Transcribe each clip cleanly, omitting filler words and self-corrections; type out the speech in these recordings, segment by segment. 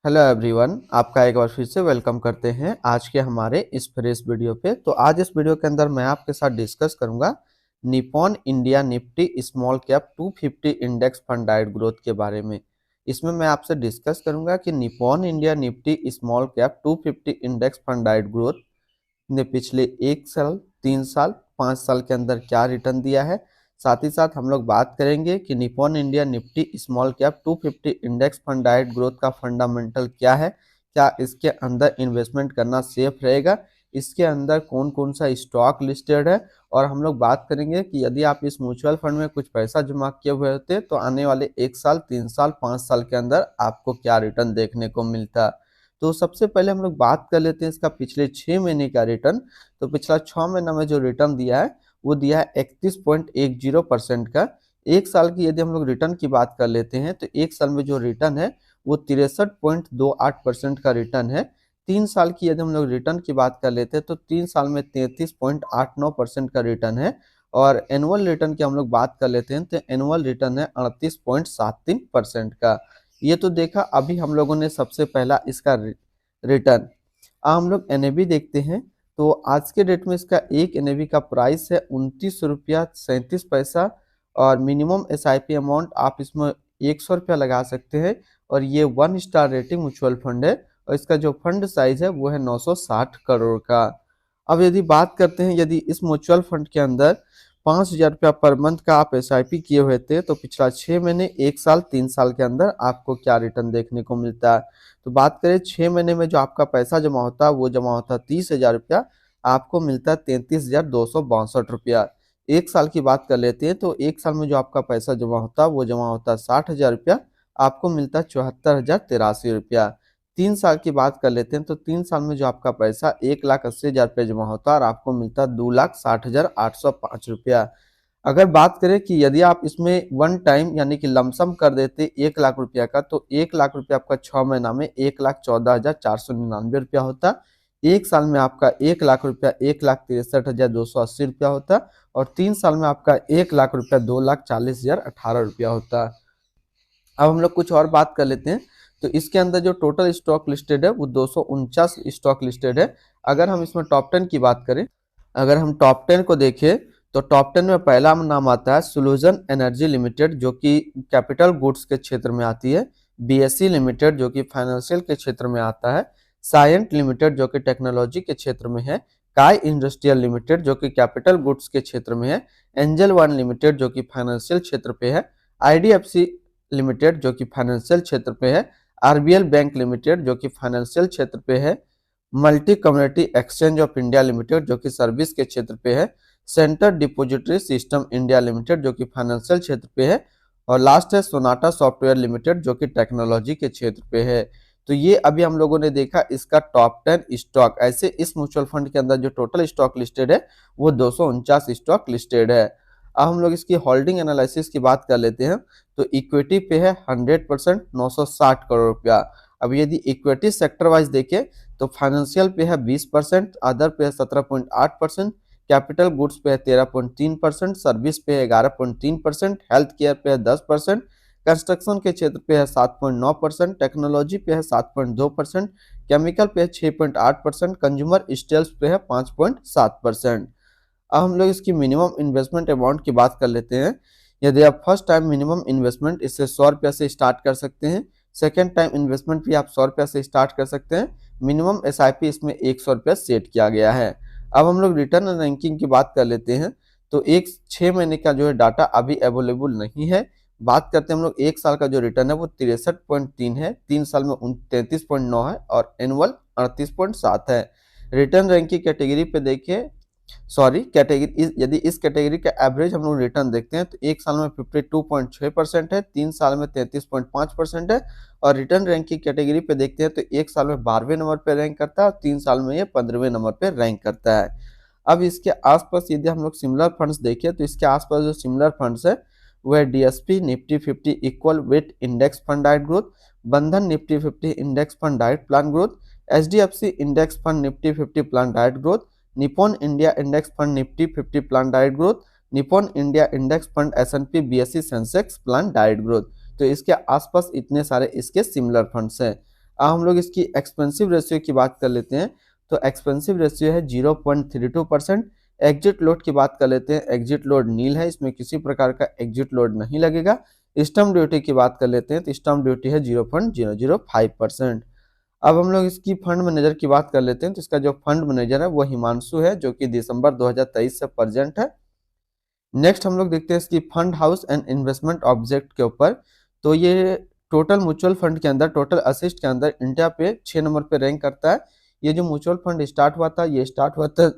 Hello everyone, आपका एक बार फिर से वेलकम करते हैं आज के हमारे इस फ्रेश वीडियो पे। तो आज इस वीडियो के अंदर मैं आपके साथ डिस्कस करूंगा Nippon India Nifty small cap 250 index fund diet growth के बारे में। इसमें मैं आपसे डिस्कस करूंगा कि Nippon India Nifty small cap 250 index fund diet growth ने पिछले 1 साल, 3 साल, 5 साल के अंदर क्या रिटर्न दिया है। साथ ही साथ हम लोग बात करेंगे कि Nippon India Nifty small cap 250 index fund diet growth का फंडामेंटल क्या है, क्या इसके अंदर इन्वेस्टमेंट करना सेफ रहेगा, इसके अंदर कौन कौन सा स्टॉक लिस्टेड है। और हम लोग बात करेंगे कि यदि आप इस म्यूचुअल फंड में कुछ पैसा जमा किए हुए होते तो आने वाले 1 साल, 3 साल, 5 साल के अंदर आपको क्या रिटर्न देखने को मिलता। तो सबसे पहले हम लोग बात कर लेते हैं इसका पिछले 6 महीने का रिटर्न। तो पिछला 6 महीना में जो रिटर्न दिया है वो दिया है 31.10% का। 1 साल की यदि हम लोग रिटर्न की बात कर लेते हैं तो 1 साल में जो रिटर्न है वो 63.28% का रिटर्न है। 3 साल की यदि हम लोग रिटर्न की बात कर लेते हैं तो 3 साल में 33.89% का रिटर्न है। और एनुअल रिटर्न की हम लोग बात कर लेते हैं तो एनुअल रिटर्न है 38.73% का। ये तो देखा अभी हम लोगों ने सबसे पहला इसका रिटर्न। अब हम लोग एनएवी देखते हैं। तो आज के डेट में इसका एक एनएवी का प्राइस है 29 रुपया 37 पैसा। और मिनिमम एसआईपी अमाउंट आप इसमें 100 रुपया लगा सकते हैं। और ये 1 स्टार रेटिंग म्यूचुअल फंड है और इसका जो फंड साइज है वो है 960 करोड़ का। अब यदि बात करते हैं, यदि इस म्यूचुअल फंड के अंदर 5,000 रुपया पर मंथ का आप एसआईपी किए हुए थे तो पिछला 6 महीने, 1 साल, 3 साल के अंदर आपको क्या रिटर्न देखने को मिलता है। तो बात करें 6 महीने में जो आपका पैसा जमा होता है वो जमा होता है 30,000 रुपया, आपको मिलता है 33,262 रुपया। 1 साल की बात कर लेते हैं तो 1 साल में जो आपका पैसा जमा होता है वो जमा होता है 60,000 रुपया, आपको मिलता है 74,083 रुपया। 3 साल की बात कर लेते हैं तो 3 साल में जो आपका पैसा 1,80,000 रुपया जमा होता है और आपको मिलता है 2,60,805 रुपया। अगर बात करें कि यदि आप इसमें वन टाइम यानी कि लमसम कर देते 1 लाख रुपया का तो 1 लाख रुपया आपका 6 महीना में 1,14,499 रुपया होता। 1 साल में आपका 1 लाख रुपया 1,63,280 रुपया होता। और 3 साल में आपका 1 लाख रुपया 2,40,018 रुपया होता। अब हम लोग कुछ और बात कर लेते हैं। तो इसके अंदर जो टोटल स्टॉक लिस्टेड है वो 249 स्टॉक लिस्टेड है। अगर हम इसमें टॉप 10 की बात करें, अगर हम टॉप 10 को देखें तो टॉप 10 में पहला नाम आता है सोल्यूशन एनर्जी लिमिटेड जो कि कैपिटल गुड्स के क्षेत्र में आती है। बीएससी लिमिटेड जो कि फाइनेंशियल के क्षेत्र में आता है। साइंट लिमिटेड जो कि टेक्नोलॉजी के क्षेत्र में है। काय इंडस्ट्रियल लिमिटेड जो कि कैपिटल गुड्स के क्षेत्र में है। एंजल वन लिमिटेड जो कि फाइनेंशियल क्षेत्र पे है। आईडीएफसी लिमिटेड जो कि फाइनेंशियल क्षेत्र पे है। आरबीएल बैंक लिमिटेड जो कि फाइनेंशियल क्षेत्र पे है। Multi community exchange of India limited जो कि सर्विस के क्षेत्र पे है। Centre depository system India limited जो कि फाइनेंशियल क्षेत्र पे है। और लास्ट है सोनाटा सॉफ्टवेयर लिमिटेड जो कि टेक्नोलॉजी के क्षेत्र पे है। तो ये अभी हम लोगों ने देखा इसका टॉप 10 स्टॉक। ऐसे इस म्यूचुअल फंड के अंदर जो टोटल स्टॉक लिस्टेड है वो 249 स्टॉक लिस्टेड है। अब हम लोग इसकी होल्डिंग एनालिसिस की बात कर लेते हैं। तो इक्विटी पे है 100% 960 करोड़ रुपया। अब यदि इक्विटी सेक्टर वाइज देखें तो फाइनेंशियल पे है 20%, अदर पे है 17.8%, कैपिटल गुड्स पे है 13.3%, सर्विस पे है 11.3%, हेल्थ केयर पे है 10%, कंस्ट्रक्शन के क्षेत्र पे है 7.9%, टेक्नोलॉजी पे है 7.2%, केमिकल पे है 6.8%, कंज्यूमर स्टेल्स पे है 5.7%। अब हम लोग इसकी मिनिमम इन्वेस्टमेंट अमाउंट की बात कर लेते हैं। यदि आप फर्स्ट टाइम मिनिमम इन्वेस्टमेंट इससे 100 रुपया से स्टार्ट कर सकते हैं। सेकेंड टाइम इन्वेस्टमेंट भी आप 100 रुपया से स्टार्ट कर सकते हैं। मिनिमम एसआईपी इसमें 100 रुपया सेट किया गया है। अब हम लोग रिटर्न रैंकिंग की बात कर लेते हैं। तो 6 महीने का जो है डाटा अभी अवेलेबल नहीं है। बात करते हैं हम लोग 1 साल का जो रिटर्न है वो 63.3 है, 3 साल में 33.9 है और एनुअल 38.7 है। रिटर्न रैंकिंग कैटेगरी पे देखिए, सॉरी कैटेगरी, यदि इस कैटेगरी का एवरेज हम लोग रिटर्न देखते हैं तो 1 साल में 52.6% है, 3 साल में 33.5% है। और रिटर्न रैंकिंग कैटेगरी पे देखते हैं तो 1 साल में 12वें नंबर पे रैंक करता है और 3 साल में ये 15वें नंबर पे रैंक करता है। अब इसके आसपास यदि हम लोग सिमिलर फंड्स देखें तो इसके आसपास जो सिमिलर फंड्स है वो है DSP Nifty 50 equal weight index fund diet growth, बंधन Nifty 50 index fund diet plan growth, HDFC index fund Nifty 50 plan diet growth, Nippon India index fund Nifty 50 plan diet growth, Nippon India index fund S&P BSE Sensex plan diet growth. तो इसके आसपास इतने सारे इसके similar funds हैं। अब हम लोग इसकी एक्सपेंसिव रेशियो की बात कर लेते हैं। तो एक्सपेंसिव रेशियो है 0.32%। एग्जिट लोड की बात कर लेते हैं। एग्जिट लोड नील है, इसमें किसी प्रकार का एग्जिट लोड नहीं लगेगा। स्टम्प ड्यूटी की बात कर लेते हैं तो स्टम्प ड्यूटी है 0.005%। अब हम लोग इसकी फंड मैनेजर की बात कर लेते हैं। तो इसका जो फंड मैनेजर है वो हिमांशु है, जो कि दिसंबर 2023 से प्रेजेंट है। नेक्स्ट हम लोग देखते हैं इसकी fund house and investment object के ऊपर। तो ये टोटल म्यूचुअल फंड के अंदर, टोटल असिस्ट के अंदर इंडिया पे 6 नंबर पे रैंक करता है। ये जो म्यूचुअल फंड स्टार्ट हुआ था, ये स्टार्ट हुआ था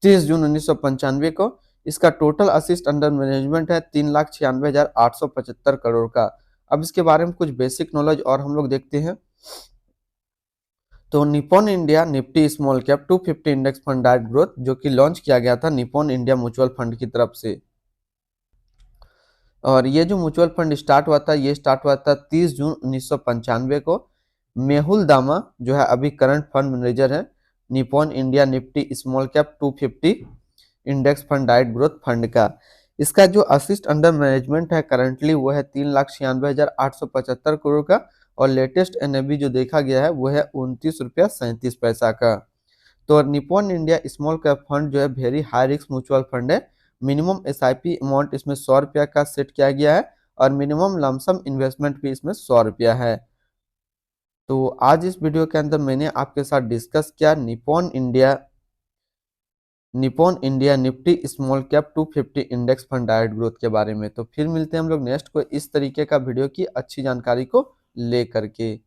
30 जून 1995 को। इसका टोटल असिस्ट अंडर मैनेजमेंट है 3,96,875 करोड़ का। अब इसके बारे में कुछ बेसिक नॉलेज और हम लोग देखते हैं। तो Nippon India Nifty small cap 250 index fund direct growth, जो कि लॉन्च किया गया था निप्पॉन इंडिया म्यूचुअल फंड की तरफ से। और ये जो म्यूचुअल फंड स्टार्ट हुआ था, ये स्टार्ट हुआ था 30 जून 1995 को। मेहुल दामा जो है अभी करंट फंड मैनेजर है Nippon India Nifty small cap 250 index fund direct growth fund का। इसका जो असिस्ट अंडर मैनेजमेंट है करंटली वो है 3,96,875 करोड़ का। और लेटेस्ट एनएबी जो देखा गया है वो है 29 रुपया 37 पैसा का। तो Nippon India small cap fund जो है very high risk mutual fund है। मिनिमम एसआईपी अमाउंट इसमें 100 रुपया का सेट किया गया है और मिनिमम लमसम इन्वेस्टमेंट भी इसमें 100 रुपया है। तो आज इस वीडियो के अंदर मैंने आपके साथ डिस्कस किया Nippon India Nifty small cap 250 index fund direct growth के बारे में। तो फिर मिलते हैं हम लोग नेक्स्ट को इस तरीके का वीडियो की अच्छी जानकारी को लेकर के।